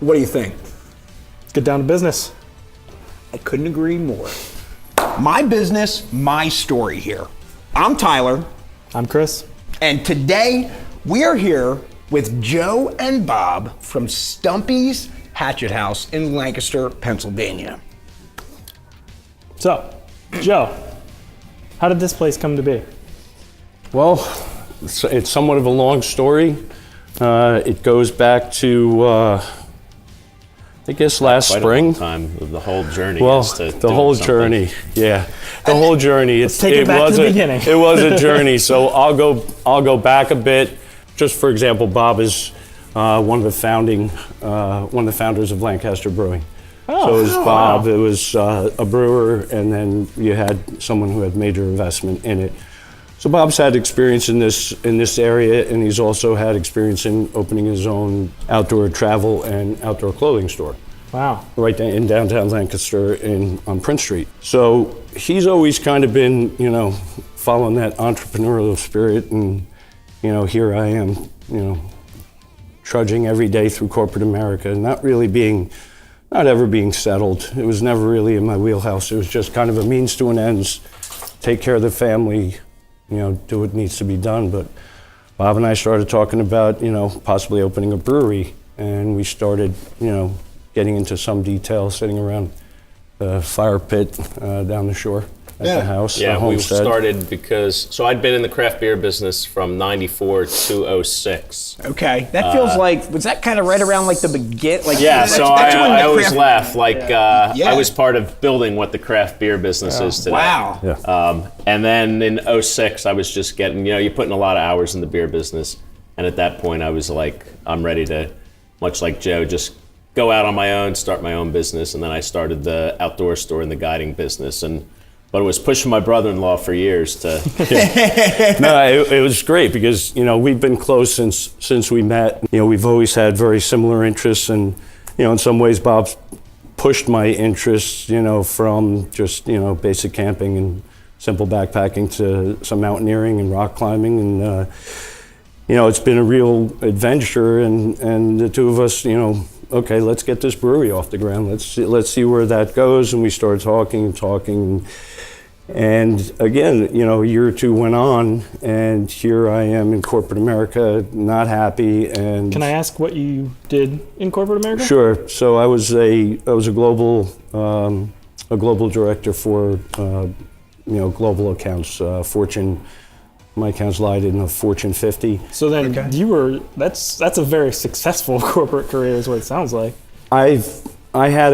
What do you think? Let's get down to business. I couldn't agree more. My business, my story here. I'm Tyler. I'm Chris. And today we are here with Joe and Bob from Stumpy's Hatchet House in Lancaster, Pennsylvania. So, Joe, how did this place come to be? Well, it's somewhat of a long story. It goes back to, I guess, last Quite spring. A long time. The whole journey. Well, is to the doing whole something. journey, yeah, the whole journey. Let's take it back to the beginning. It was a journey. So I'll go back a bit. Just for example, Bob is one of the founders of Lancaster Brewing. Oh, So it was Bob. wow. It was a brewer, and then you had someone who had major investment in it. So Bob's had experience in this area, and he's also had experience in opening his own outdoor travel and outdoor clothing store. Wow. Right in downtown Lancaster on Prince Street. So he's always kind of been, following that entrepreneurial spirit, and, here I am, trudging every day through corporate America, not ever being settled. It was never really in my wheelhouse. It was just kind of a means to an end, take care of the family, do what needs to be done. But Bob and I started talking about, possibly opening a brewery, and we started, getting into some details, sitting around the fire pit down the shore at the house. Yeah, the we homestead. started because I'd been in the craft beer business from '94 to '06. Okay, that feels like, was that kind of right around like the begin? Like, Yeah, so I always laugh. laugh. I was part of building what the craft beer business is today. Wow. Yeah. And then in '06, I was just getting, you're putting a lot of hours in the beer business. And at that point, I was like, I'm ready to, much like Joe, just go out on my own, start my own business. And then I started the outdoor store and the guiding business. But it was pushing my brother-in-law for years to. No, it was great because we've been close since we met. We've always had very similar interests, and in some ways Bob's pushed my interests. From just basic camping and simple backpacking to some mountaineering and rock climbing, and it's been a real adventure. And the two of us, okay, let's get this brewery off the ground. Let's see where that goes. And we started talking. And again, a year or two went on, and here I am in corporate America, not happy. And Can I ask what you did in corporate America? Sure. So I was a global director for global accounts, Fortune. My accounts lied in the Fortune 50. So then you were, that's a very successful corporate career is what it sounds like. I had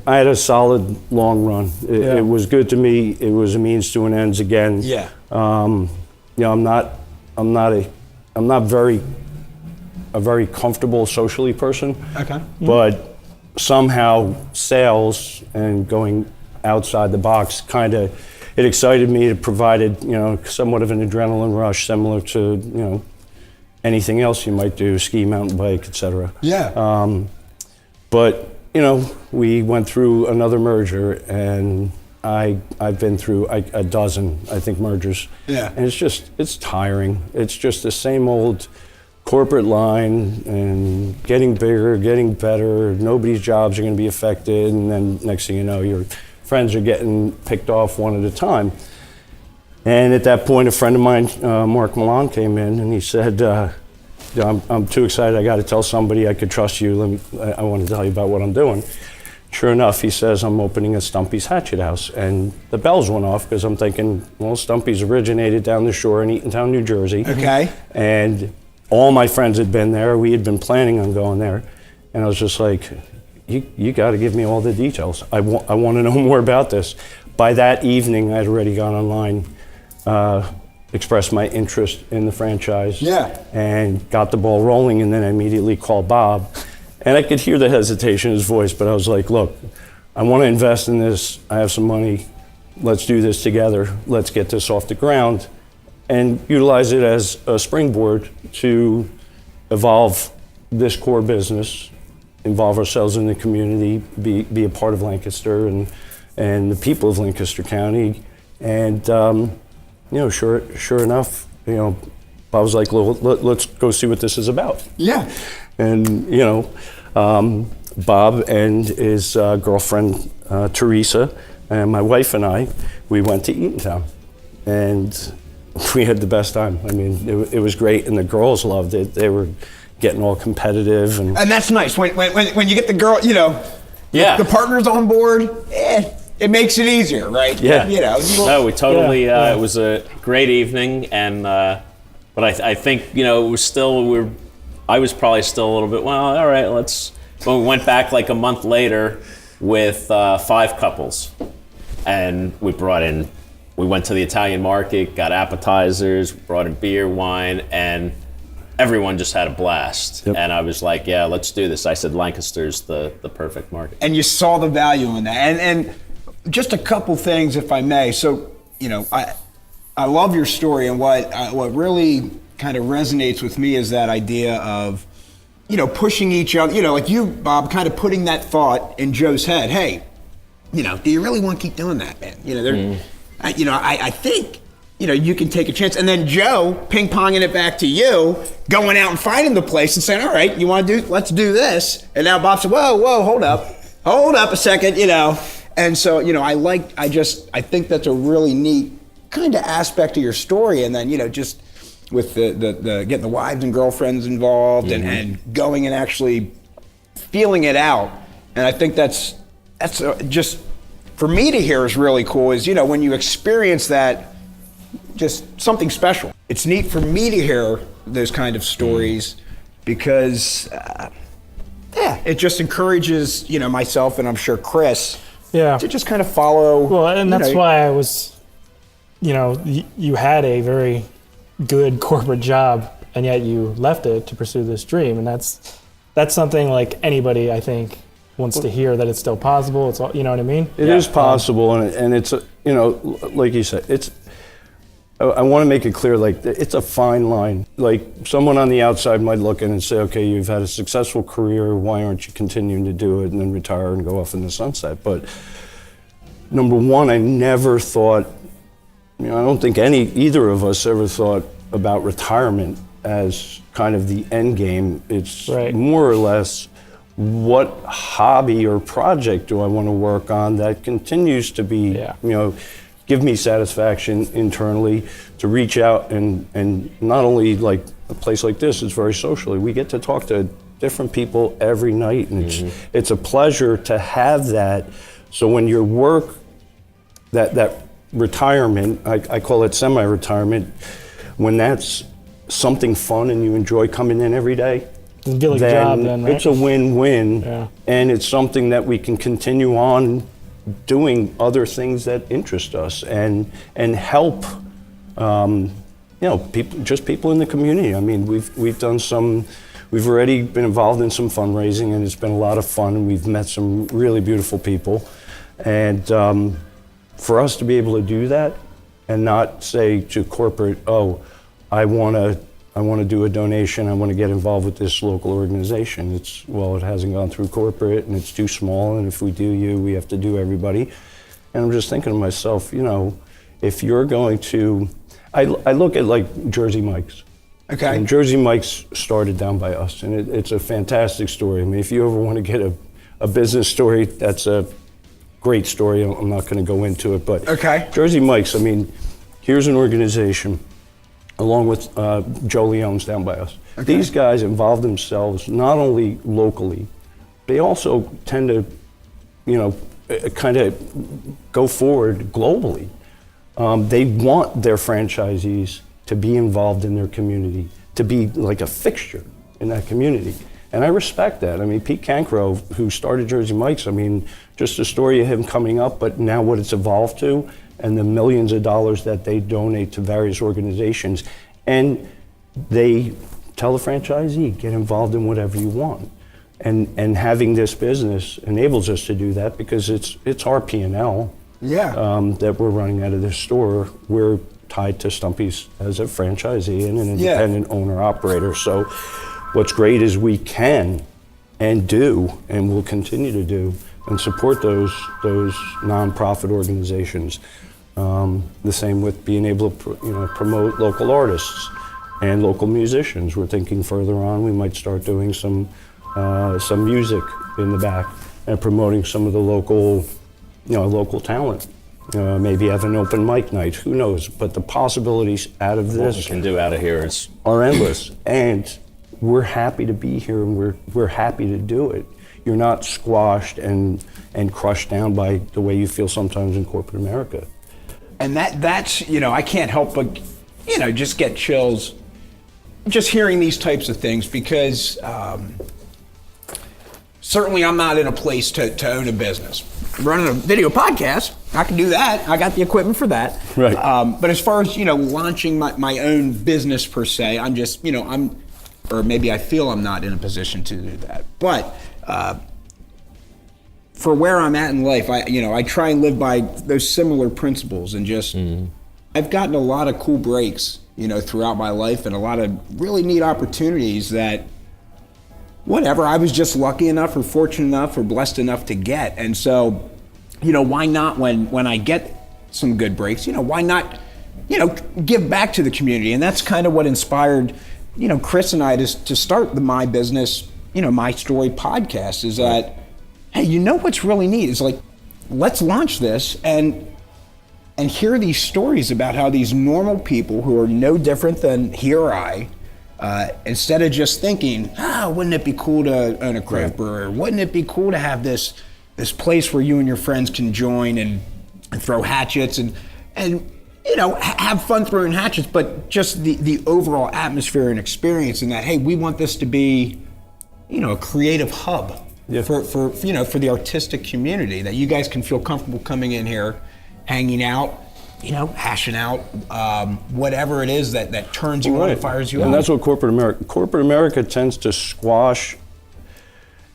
a solid long run. It was good to me. It was a means to an ends again. Yeah. I'm not a very comfortable socially person. Okay. But somehow sales and going outside the box it excited me. It provided somewhat of an adrenaline rush, similar to anything else you might do, ski, mountain bike, etc. Yeah. But we went through another merger, and I've been through a dozen, I think, mergers. Yeah. And it's tiring. It's just the same old corporate line, and getting bigger, getting better. Nobody's jobs are going to be affected, and then next thing you know, your friends are getting picked off one at a time. And at that point, a friend of mine, Mark Milan, came in, and he said, I'm too excited. I got to tell somebody I could trust you. I want to tell you about what I'm doing. Sure enough, he says, I'm opening a Stumpy's Hatchet House. And the bells went off because I'm thinking, well, Stumpy's originated down the shore in Eatontown, New Jersey. Okay. And all my friends had been there. We had been planning on going there. And I was just like, you got to give me all the details. I want to know more about this. By that evening, I'd already gone online, expressed my interest in the franchise, and got the ball rolling, and then I immediately called Bob. And I could hear the hesitation in his voice, but I was like, look, I want to invest in this. I have some money. Let's do this together. Let's get this off the ground and utilize it as a springboard to evolve this core business, involve ourselves in the community, be a part of Lancaster and the people of Lancaster County. And sure enough, I was like, let's go see what this is about. Yeah. And Bob and his girlfriend Teresa and my wife and I, we went to Eatontown, and we had the best time. I mean, it was great, and the girls loved it. They were getting all competitive, and that's nice when you get the girl, Yeah. the partners on board. It makes it easier, right? Yeah. No, we totally. It was a great evening, and but I think it was still I was probably still a little bit. Well, all right, let's. When we went back like a month later with 5 couples, and we went to the Italian market, got appetizers, brought in beer, wine, and everyone just had a blast. Yep. And I was like, yeah, let's do this. I said Lancaster's the perfect market. And you saw the value in that. And just a couple things, if I may. So, I love your story, and what really kind of resonates with me is that idea of, pushing each other, like you, Bob, kind of putting that thought in Joe's head. Hey, do you really want to keep doing that, man? I think, you can take a chance. And then Joe ping-ponging it back to you, going out and finding the place and saying, all right, let's do this. And now Bob said, whoa, hold up a second, And so, I think that's a really neat kind of aspect of your story. And then, just with the getting the wives and girlfriends involved and going and actually feeling it out. And I think that's just, for me to hear is really cool is, when you experience that, just something special. It's neat for me to hear those kind of stories because, it just encourages, myself and I'm sure Chris to just kind of follow. Well, and that's why I was, you had a very good corporate job and yet you left it to pursue this dream. And that's something like anybody, I think, wants to hear that it's still possible. It's all, you know what I mean? It is possible, and it's, like you said, I want to make it clear, like, it's a fine line. Like, someone on the outside might look in and say, okay, you've had a successful career, why aren't you continuing to do it and then retire and go off in the sunset? But number one, I never thought, I don't think either of us ever thought about retirement as kind of the end game. It's more or less, what hobby or project do I want to work on that continues to be, give me satisfaction internally, to reach out and not only like a place like this, it's very socially. We get to talk to different people every night, and it's a pleasure to have that. So when your work, that retirement, I call it semi-retirement, when that's something fun and you enjoy coming in every day, then it's a win-win, and it's something that we can continue on doing other things that interest us and help, people in the community. I mean, we've already been involved in some fundraising, and it's been a lot of fun, and we've met some really beautiful people. And for us to be able to do that and not say to corporate, oh, I want to do a donation, I want to get involved with this local organization. It hasn't gone through corporate, and it's too small, and if we do you, we have to do everybody. And I'm just thinking to myself, if you're going to, I look at like Jersey Mike's. Okay. And Jersey Mike's started down by us, and it's a fantastic story. I mean, if you ever want to get a business story, that's a great story. I'm not going to go into it, but Jersey Mike's, I mean, here's an organization along with Joe Leone's down by us. Okay. These guys involve themselves not only locally, they also tend to, kind of go forward globally. They want their franchisees to be involved in their community, to be like a fixture in that community. And I respect that. I mean, Pete Cancro, who started Jersey Mike's, I mean, just the story of him coming up, but now what it's evolved to, and the millions of dollars that they donate to various organizations. And they tell the franchisee, get involved in whatever you want. And having this business enables us to do that because it's our P&L that we're running out of this store. We're tied to Stumpy's as a franchisee and an independent owner-operator. So what's great is we can and do and will continue to do and support those nonprofit organizations. The same with being able to promote local artists and local musicians. We're thinking further on we might start doing some some music in the back, and promoting some of the local talent. Maybe have an open mic night, who knows? But the possibilities out of What we this can do out of here is are endless. And we're happy to be here, and we're happy to do it. You're not squashed and crushed down by the way you feel sometimes in corporate America. And that's, I can't help but, just get chills just hearing these types of things, because certainly I'm not in a place to own a business. Running a video podcast, I can do that. I got the equipment for that. Right. But as far as, launching my own business per se, I'm just, or maybe I feel I'm not in a position to do that. But for where I'm at in life, I try and live by those similar principles, and just, I've gotten a lot of cool breaks, throughout my life, and a lot of really neat opportunities that, whatever, I was just lucky enough or fortunate enough or blessed enough to get. And so, why not when I get some good breaks, why not, give back to the community? And that's kind of what inspired, Chris and I to start the My Business, My Story podcast, is that, hey, what's really neat is, like, let's launch this and hear these stories about how these normal people who are no different than he or I, instead of just thinking, wouldn't it be cool to own a craft brewery? Wouldn't it be cool to have this place where you and your friends can join and throw hatchets and have fun throwing hatchets, but just the overall atmosphere and experience, and that, hey, we want this to be, a creative hub for the artistic community, that you guys can feel comfortable coming in here, hanging out, hashing out whatever it is that turns you on and fires you up. And that's what corporate America tends to squash.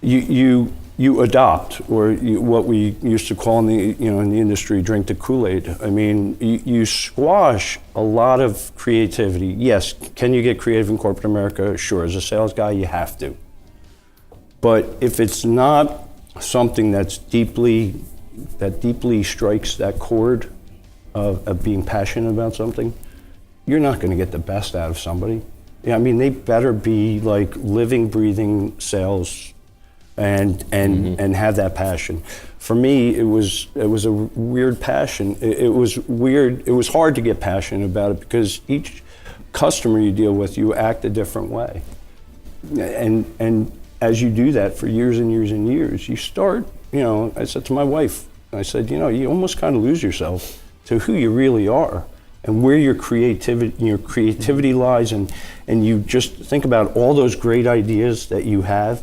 You adopt, or what we used to call in the industry, drink the Kool-Aid. I mean, you squash a lot of creativity. Yes, can you get creative in corporate America? Sure, as a sales guy, you have to. But if it's not something that deeply strikes that chord of being passionate about something, you're not going to get the best out of somebody. Yeah, I mean, they better be like living, breathing sales, and have that passion. For me, it was a weird passion. It was weird. It was hard to get passionate about it, because each customer you deal with, you act a different way, and as you do that for years and years and years, you start. I said to my wife, I said, you almost kind of lose yourself to who you really are and where your creativity lies, and you just think about all those great ideas that you have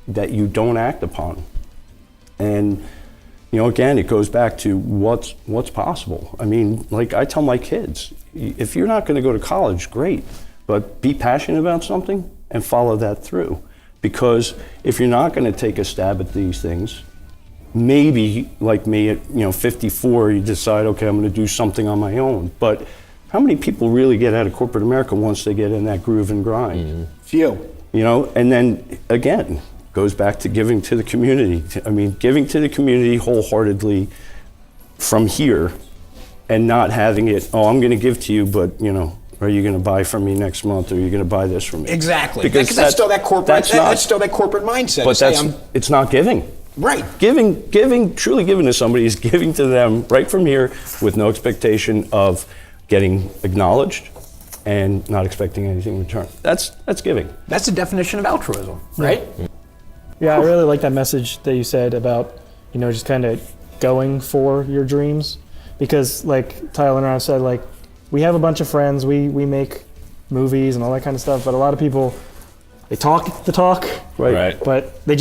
that you don't act upon. And again, it goes back to what's possible. I mean, like I tell my kids, if you're not going to go to college, great, but be passionate about something and follow that through. Because if you're not going to take a stab at these things, maybe, like me at 54, you decide, okay, I'm going to do something on my own. But how many people really get out of corporate America once they get in that groove and grind? Few. And then again, goes back to giving to the community. I mean, giving to the community wholeheartedly from here, and not having it, I'm going to give to you, but are you going to buy from me next month, or are you going to buy this from me? Exactly. Because that's still that corporate. That's still that corporate mindset. But it's not giving. Right. Truly giving to somebody is giving to them right from here, with no expectation of getting acknowledged and not expecting anything in return. That's giving. That's the definition of altruism, right? Yeah, I really like that message that you said about, just kind of going for your dreams. Because like Tyler and I said, like, we have a bunch of friends, we make movies and all that kind of stuff, but a lot of people, they talk the talk, right? But they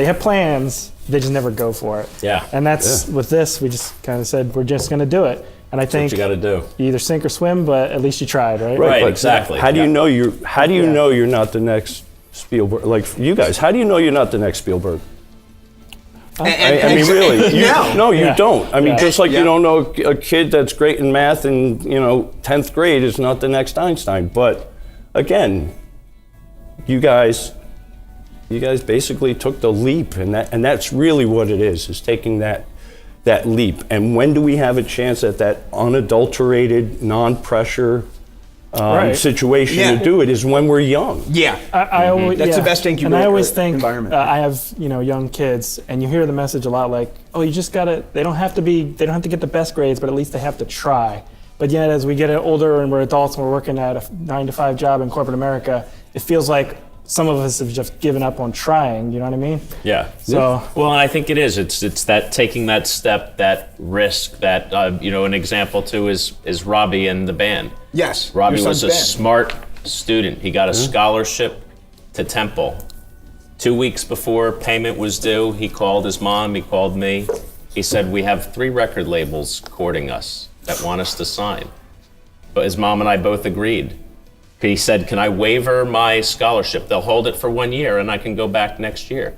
have plans, they just never go for it. Yeah. And that's, with this, we just kind of said, we're just going to do it. And I think what you got to do. You either sink or swim, but at least you tried, right? Right, exactly. How do you know you're not the next Spielberg? Like you guys, how do you know you're not the next Spielberg? I mean, really, you don't. I mean, just like you don't know a kid that's great in math in 10th grade is not the next Einstein. But again, you guys basically took the leap, and that's really what it is taking that leap. And when do we have a chance at that unadulterated, non-pressure Right. situation Yeah. to do it is when we're young. Yeah. I always, That's the yeah. best And I always think environment. I have young kids, and you hear the message a lot like, oh, you just gotta. They don't have to get the best grades, but at least they have to try. But yet, as we get older and we're adults and we're working at a 9-to-5 job in corporate America, it feels like some of us have just given up on trying. You know what I mean? Yeah. So Well, and I think it is. It's that taking that step, that risk. That an example too is Robbie and the band. Yes. Robbie your was son's a band. smart student. He got a scholarship to Temple. 2 weeks before payment was due, he called his mom. He called me. He said, "We have 3 record labels courting us that want us to sign." But his mom and I both agreed. He said, "Can I waiver my scholarship? They'll hold it for 1 year and I can go back next year."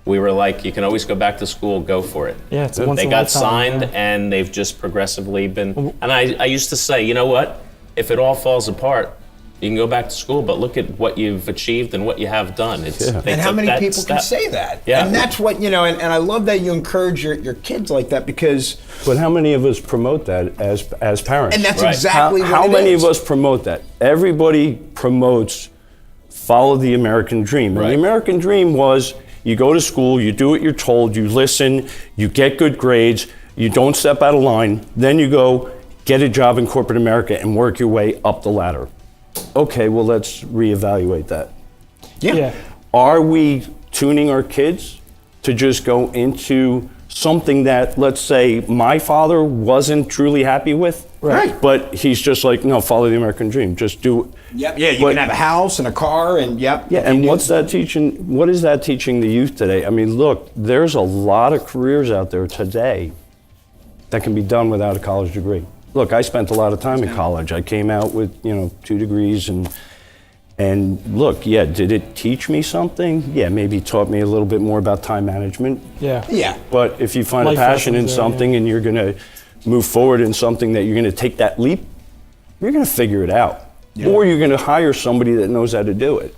We were like, "You can always go back to school, go for it." yeah, it's a once They in a got lifetime, signed yeah. and they've just progressively been. And I used to say, you know what? If it all falls apart, you can go back to school, but look at what you've achieved and what you have done. It's, Yeah. they And how took many that people can step. say that? Yeah. And that's what, and I love that you encourage your kids like that because, But how many of us promote that as parents? and that's Right. exactly what How it many is. of us promote that? Everybody promotes follow the American dream. And Right. the American dream was you go to school, you do what you're told, you listen, you get good grades, you don't step out of line, then you go get a job in corporate America and work your way up the ladder. Okay, well, let's reevaluate that. Yeah. Are we tuning our kids to just go into something that, let's say, my father wasn't truly happy with? Right. But he's just like, no, follow the American dream. Just do. Yep. Yeah, you But- can have a house and a car and yep. Yeah, and what's that teaching? What is that teaching the youth today? I mean, look, there's a lot of careers out there today that can be done without a college degree. Look, I spent a lot of time in college. I came out with 2 degrees, and look, yeah, did it teach me something? Yeah, maybe it taught me a little bit more about time management. Yeah. Yeah. But if you find Life a passion in lessons there, something and you're going to move forward in something that you're going to take that leap, you're going to figure it out. Or you're going to hire somebody that knows how to do it.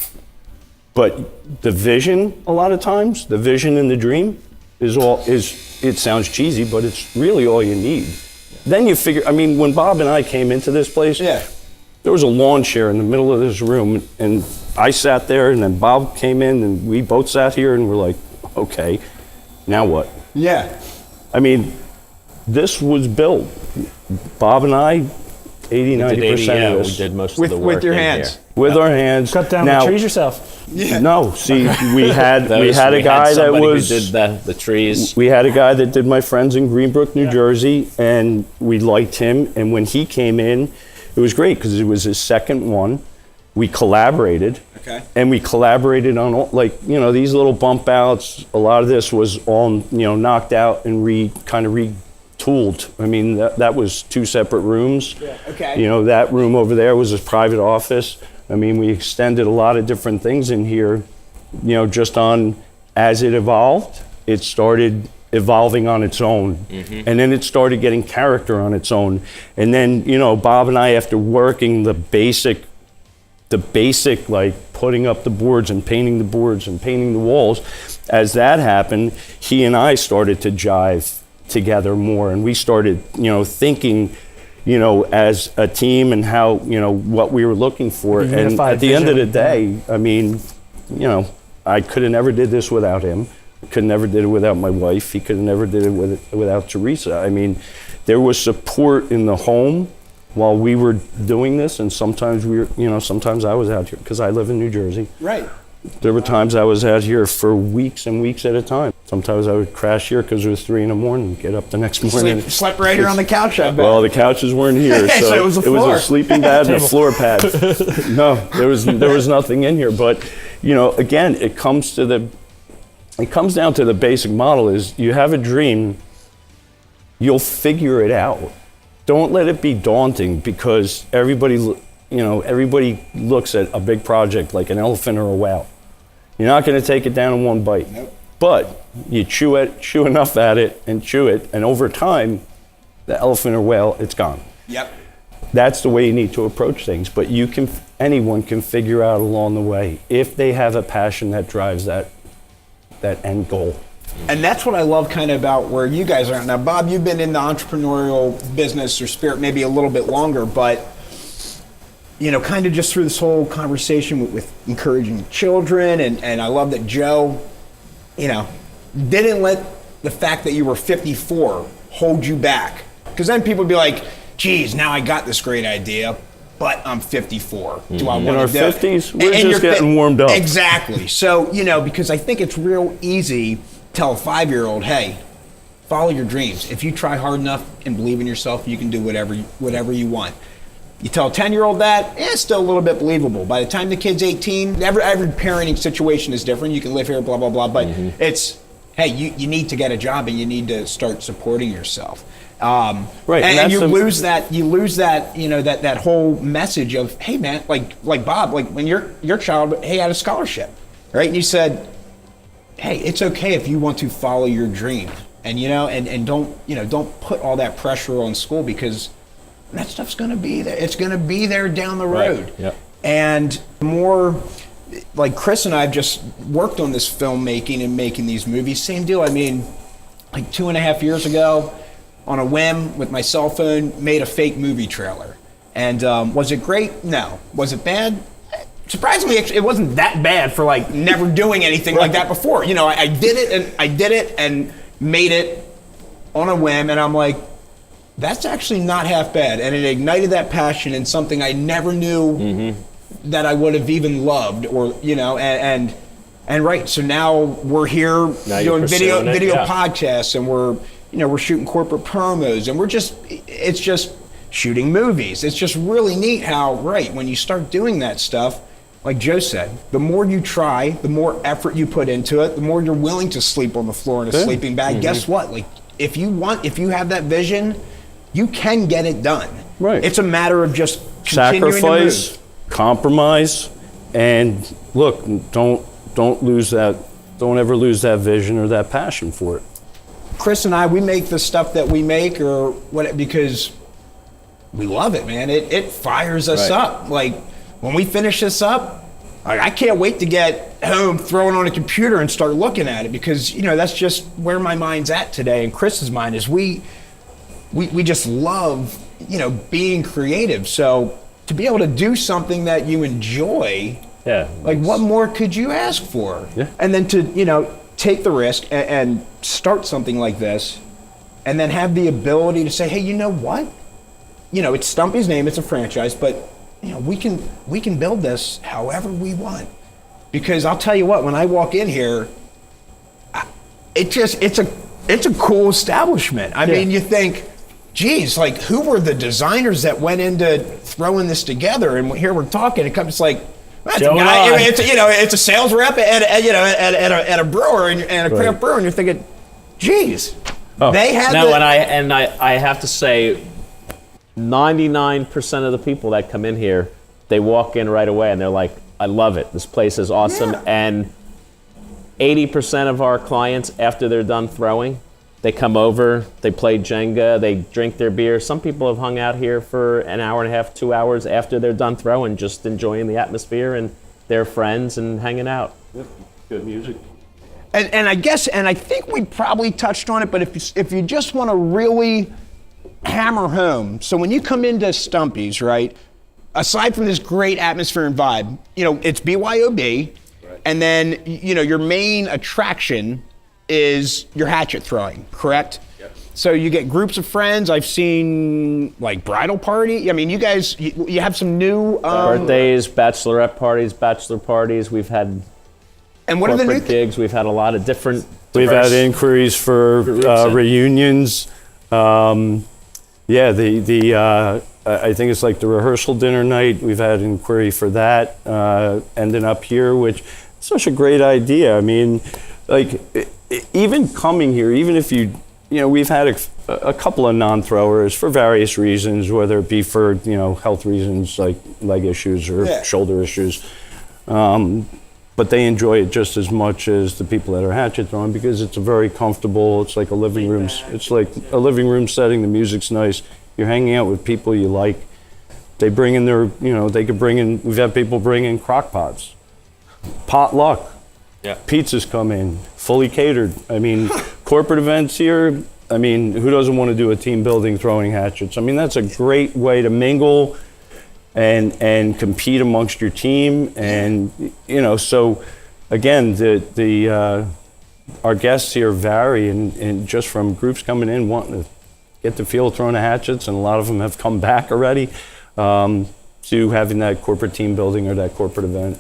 But the vision, a lot of times, the vision and the dream it sounds cheesy, but it's really all you need. Then you figure, I mean, when Bob and I came into this place, Yeah. there was a lawn chair in the middle of this room, and I sat there, and then Bob came in, and we both sat here, and we're like, okay, now what? Yeah. I mean, this was built. Bob and I, 80, 90% of we this, did most With of the work your in hands. here. with our hands. Cut down now, the trees yourself. Yeah. No, see, we had a guy that somebody was. who did the trees. We had a guy that did my friends in Greenbrook, New Jersey, and we liked him. And when he came in, it was great because it was his second one. We collaborated. Okay. And we collaborated on all, these little bump outs. A lot of this was all, knocked out and retooled. I mean, that was 2 separate rooms. Yeah, okay. That room over there was his private office. I mean, we extended a lot of different things in here, just on as it evolved, it started evolving on its own. Mm-hmm. And then it started getting character on its own. And then, Bob and I, after working the basic, like putting up the boards and painting the walls, as that happened, he and I started to jive together more. And we started, thinking, as a team and how, what we were looking for. The And unified at the end of the vision. day, I mean, I could have never did this without him. Could have never did it without my wife. He could have never did it without Teresa. I mean, there was support in the home while we were doing this, and sometimes sometimes I was out here because I live in New Jersey. Right. There were times I was out here for weeks and weeks at a time. Sometimes I would crash here because it was 3 a.m, get up the next morning. Slept right here on the couch, I bet. Well, the couches weren't here, so, So it was the floor. a sleeping pad and a floor pad. No, there was nothing in here. But again, it comes down to the basic model: is you have a dream, you'll figure it out. Don't let it be daunting because everybody looks at a big project like an elephant or a whale. You're not going to take it down in one bite. Nope. But you chew enough at it, and over time, the elephant or whale, it's gone. Yep. That's the way you need to approach things. But anyone can figure out along the way if they have a passion that drives that end goal. And that's what I love kind of about where you guys are. Now, Bob, you've been in the entrepreneurial business or spirit maybe a little bit longer, but kind of just through this whole conversation with encouraging children, and I love that Joe, didn't let the fact that you were 54 hold you back. Because then people would be like, geez, now I got this great idea, but I'm 54. Do I want to do it? In our 50s, we're just getting warmed up. Exactly. So, because I think it's real easy to tell a 5-year-old, hey, follow your dreams. If you try hard enough and believe in yourself, you can do whatever you want. You tell a 10-year-old that, it's still a little bit believable. By the time the kid's 18, every parenting situation is different. You can live here, blah, blah, blah. But it's, hey, you need to get a job and you need to start supporting yourself. Right, and you lose that that whole message of, hey man, like Bob, like when your child had a scholarship, right? And you said, hey, it's okay if you want to follow your dream, and and don't put all that pressure on school, because that stuff's going to be there. It's going to be there down the road. Right. Yep. And more like Chris and I have just worked on this filmmaking and making these movies. Same deal. I mean, like 2.5 years ago, on a whim with my cell phone, made a fake movie trailer. And was it great? No. Was it bad? Surprisingly, it wasn't that bad for like never doing anything like that before. I did it and made it on a whim, and I'm like, that's actually not half bad. And it ignited that passion in something I never knew that I would have even loved, or and right. So now we're here doing video podcasts, and we're shooting corporate promos, and it's just shooting movies. It's just really neat how, right, when you start doing that stuff, like Joe said, the more you try, the more effort you put into it, the more you're willing to sleep on the floor in a sleeping bag. Guess what? Like, if you have that vision, you can get it done. Right. It's a matter of just continuing sacrifice, to move. compromise, and look, don't lose that. Don't ever lose that vision or that passion for it. Chris and I, we make the stuff that we make because we love it, man. It fires us up. Like, when we finish this up, I can't wait to get home, throw it on a computer, and start looking at it, because that's just where my mind's at today, and Chris's mind is we just love being creative. So to be able to do something that you enjoy, like, what more could you ask for? Yeah. And then to take the risk and start something like this, and then have the ability to say, hey, you know what? It's Stumpy's name, it's a franchise, but we can build this however we want. Because I'll tell you what, when I walk in here, it's a cool establishment. I mean, you think, geez, like, who were the designers that went into throwing this together? And here we're talking, it comes like, it's a sales rep at a brewer and a craft brewer, and you're thinking, geez, they had. No, and I have to say, 99% of the people that come in here, they walk in right away and they're like, I love it. This place is awesome. Yeah. And 80% of our clients, after they're done throwing, they come over, they play Jenga, they drink their beer. Some people have hung out here for an hour and a half, 2 hours after they're done throwing, just enjoying the atmosphere and their friends and hanging out. Yep. Good music. And I think we probably touched on it, but if you just want to really hammer home, so when you come into Stumpy's, right, aside from this great atmosphere and vibe, it's BYOB, and then your main attraction is your hatchet throwing, correct? Yep. So you get groups of friends. I've seen like bridal party. I mean, you guys, you have some new birthdays, bachelorette parties, bachelor parties. We've had and what are the new gigs. We've had a lot of different. We've had inquiries for reunions. I think it's like the rehearsal dinner night. We've had inquiry for that, ending up here, which is such a great idea. I mean, like, even coming here, even if we've had a couple of non-throwers for various reasons, whether it be for, health reasons like leg issues or shoulder issues. But they enjoy it just as much as the people that are hatchet throwing, because it's a very comfortable, it's like a living room. It's like a living room setting. The music's nice. You're hanging out with people you like. They bring in their, we've had people bring in crock pots, potluck. Yeah. Pizzas come in, fully catered. I mean, corporate events here, I mean, who doesn't want to do a team building throwing hatchets? I mean, that's a great way to mingle, and compete amongst your team. And, you know, so again, our guests here vary, and just from groups coming in wanting to get the field thrown of hatchets, and a lot of them have come back already, to having that corporate team building or that corporate event.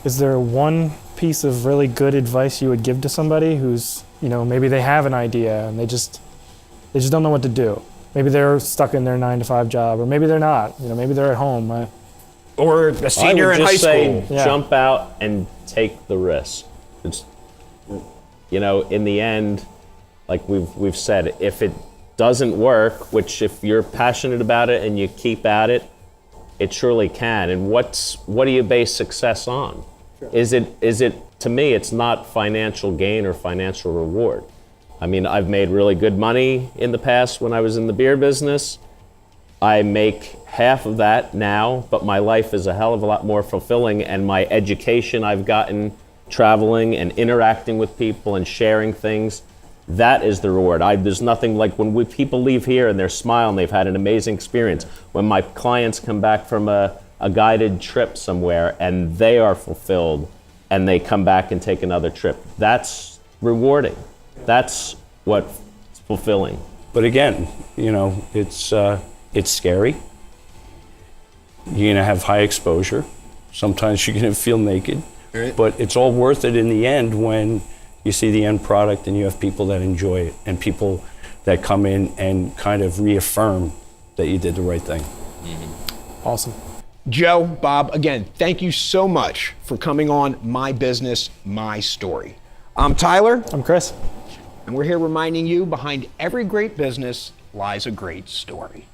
Is there one piece of really good advice you would give to somebody who's, you know, maybe they have an idea and they just don't know what to do? Maybe they're stuck in their 9-to-5 job, or maybe they're not. You know, maybe they're at home. Or a senior in high school. Say, jump out and take the risk. It's, you know, in the end, like we've said, if it doesn't work, which if you're passionate about it and you keep at it, it surely can. And what do you base success on? Sure. Is it to me, it's not financial gain or financial reward. I mean, I've made really good money in the past when I was in the beer business. I make half of that now, but my life is a hell of a lot more fulfilling, and my education I've gotten traveling and interacting with people and sharing things, that is the reward. There's nothing like when people leave here and they're smiling, they've had an amazing experience. When my clients come back from a guided trip somewhere and they are fulfilled and they come back and take another trip, that's rewarding. That's what's fulfilling. But again, you know, it's scary. You're gonna have high exposure. Sometimes you're gonna feel naked, right. But it's all worth it in the end when you see the end product and you have people that enjoy it and people that come in and kind of reaffirm that you did the right thing. Mm-hmm. Awesome. Joe, Bob, again, thank you so much for coming on My Business, My Story. I'm Tyler. I'm Chris. And we're here reminding you, behind every great business lies a great story.